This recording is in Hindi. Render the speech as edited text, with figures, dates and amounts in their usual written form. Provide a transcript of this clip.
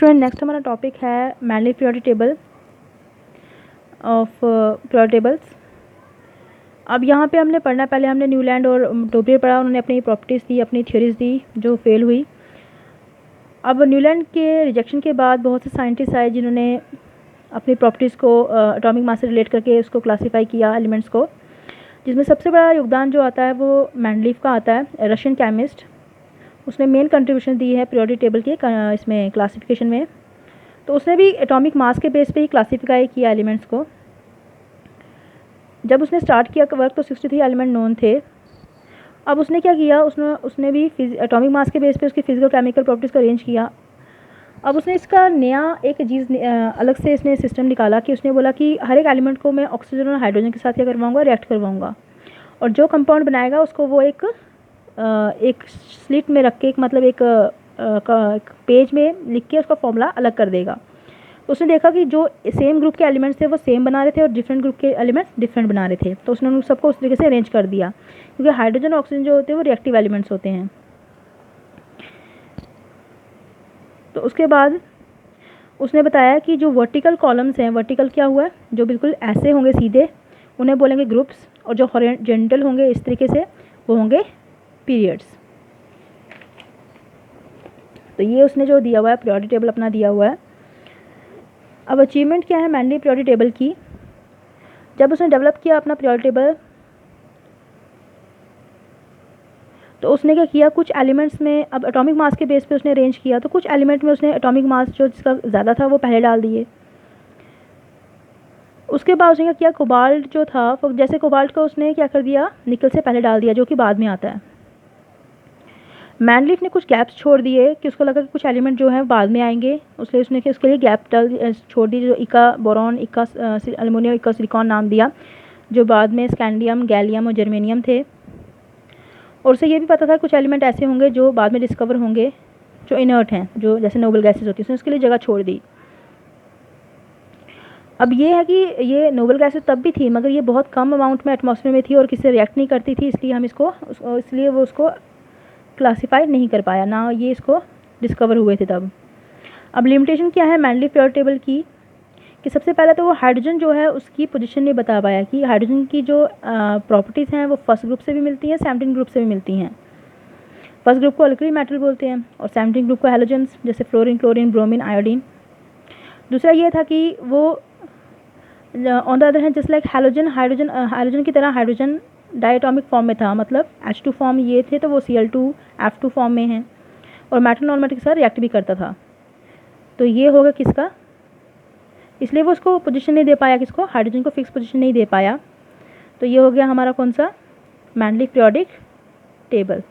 स्टूडेंट नेक्स्ट हमारा टॉपिक है mainly periodic table of periodic tables. अब यहाँ पे हमने पढ़ना, पहले हमने न्यूलैंड और टोपियर पढ़ा, उन्होंने अपनी प्रॉपर्टीज़ दी, अपनी थ्योरीज दी जो फेल हुई। अब न्यूलैंड के रिजेक्शन के बाद बहुत से साइंटिस्ट आए जिन्होंने अपनी प्रॉपर्टीज़ को एटॉमिक मास से रिलेट करके उसको क्लासीफाई किया एलिमेंट्स को, जिसमें सबसे बड़ा योगदान जो आता है वो मेंडलीफ का आता है, रशियन केमिस्ट। उसने मेन कंट्रीब्यूशन दी है पीरियोडिक टेबल के इसमें क्लासिफिकेशन में। तो उसने भी एटॉमिक मास के बेस पे ही क्लासीफाई किया एलिमेंट्स को। जब उसने स्टार्ट किया वर्क तो 63 एलिमेंट नोन थे। अब उसने क्या किया, उसने भी एटॉमिक मास के बेस पे उसकी फिजिकल केमिकल प्रॉपर्टीज़ को अरेंज किया। अब उसने इसका नया एक चीज़ अलग से इसने सिस्टम निकाला कि उसने बोला कि हर एक एलिमेंट को मैं ऑक्सीजन और हाइड्रोजन के साथ क्या करवाऊँगा, रिएक्ट करवाऊँगा, और जो कंपाउंड बनाएगा उसको वो एक स्लिट में रख के, एक पेज में लिख के उसका फॉर्मूला अलग कर देगा। तो उसने देखा कि जो सेम ग्रुप के एलिमेंट्स थे वो सेम बना रहे थे और डिफरेंट ग्रुप के एलिमेंट्स डिफरेंट बना रहे थे। तो उसने उन सबको उस तरीके से अरेंज कर दिया, क्योंकि हाइड्रोजन और ऑक्सीजन जो होते हैं वो रिएक्टिव एलिमेंट्स होते हैं। तो उसके बाद उसने बताया कि जो वर्टिकल कॉलम्स हैं, वर्टिकल क्या हुआ है, जो बिल्कुल ऐसे होंगे सीधे, उन्हें बोलेंगे ग्रुप्स, और जो हॉरिजॉन्टल होंगे इस तरीके से वो होंगे पीरियड्स। तो ये उसने जो दिया हुआ है पीरियोडिक टेबल अपना दिया हुआ है। अब अचीवमेंट क्या है मैनली पीरियोडिक टेबल की, जब उसने डेवलप किया अपना पीरियोडिक टेबल तो उसने क्या किया, कुछ एलिमेंट्स में अब एटॉमिक मास के बेस पे उसने अरेंज किया, तो कुछ एलिमेंट में उसने एटॉमिक मास जो जिसका ज़्यादा था वो पहले डाल दिए। उसके बाद उसने क्या किया, कोबाल्ट जो था, जैसे कोबाल्ट को उसने क्या कर दिया, निकल से पहले डाल दिया, जो कि बाद में आता है। मैनलीफ ने कुछ गैप्स छोड़ दिए कि उसको लगा कि कुछ एलिमेंट जो है बाद में आएंगे, इसलिए उसने उसके लिए गैप छोड़ दिए, जो इका बोरॉन, इका एल्युमिनियम, इका सिलिकॉन नाम दिया, जो बाद में स्कैंडियम, गैलियम और जर्मेनियम थे। और उसे ये भी पता था कुछ एलिमेंट ऐसे होंगे जो बाद में डिस्कवर होंगे, जो इनर्ट हैं, जो जैसे नोबल गैसेस होती हैं, उसने उसके लिए जगह छोड़ दी। अब ये है कि ये नोबल गैसेस तब भी थी, मगर ये बहुत कम अमाउंट में एटमॉस्फेयर में थी और किसी से रिएक्ट नहीं करती थी, इसलिए हम इसलिए वो उसको क्लासीफाई नहीं कर पाया, ना ये इसको डिस्कवर हुए थे तब। अब लिमिटेशन क्या है मैनलीफ पीरियोडिक टेबल की, कि सबसे पहले तो वो हाइड्रोजन जो है उसकी पोजीशन नहीं बता पाया कि हाइड्रोजन की जो प्रॉपर्टीज़ हैं वो फर्स्ट ग्रुप से भी मिलती हैं, 17 ग्रुप से भी मिलती हैं। फर्स्ट ग्रुप को अल्कली मेटल बोलते हैं और 17 ग्रुप को हैलोजेंस, जैसे फ्लोरीन, क्लोरीन, ब्रोमीन, आयोडीन। दूसरा ये था कि वो on the other hand just like hydrogen की तरह हाइड्रोजन डायटोमिक फॉर्म में था, मतलब H2 फॉर्म ये थे तो वो Cl2 F2 फॉर्म में हैं, और मेटल नॉन मेटल के साथ रिएक्ट भी करता था। तो ये होगा किसका, इसलिए वो उसको पोजीशन नहीं दे पाया, किसको, हाइड्रोजन को फिक्स पोजीशन नहीं दे पाया। तो ये हो गया हमारा कौन सा, मैनलीफ पीरियोडिक टेबल।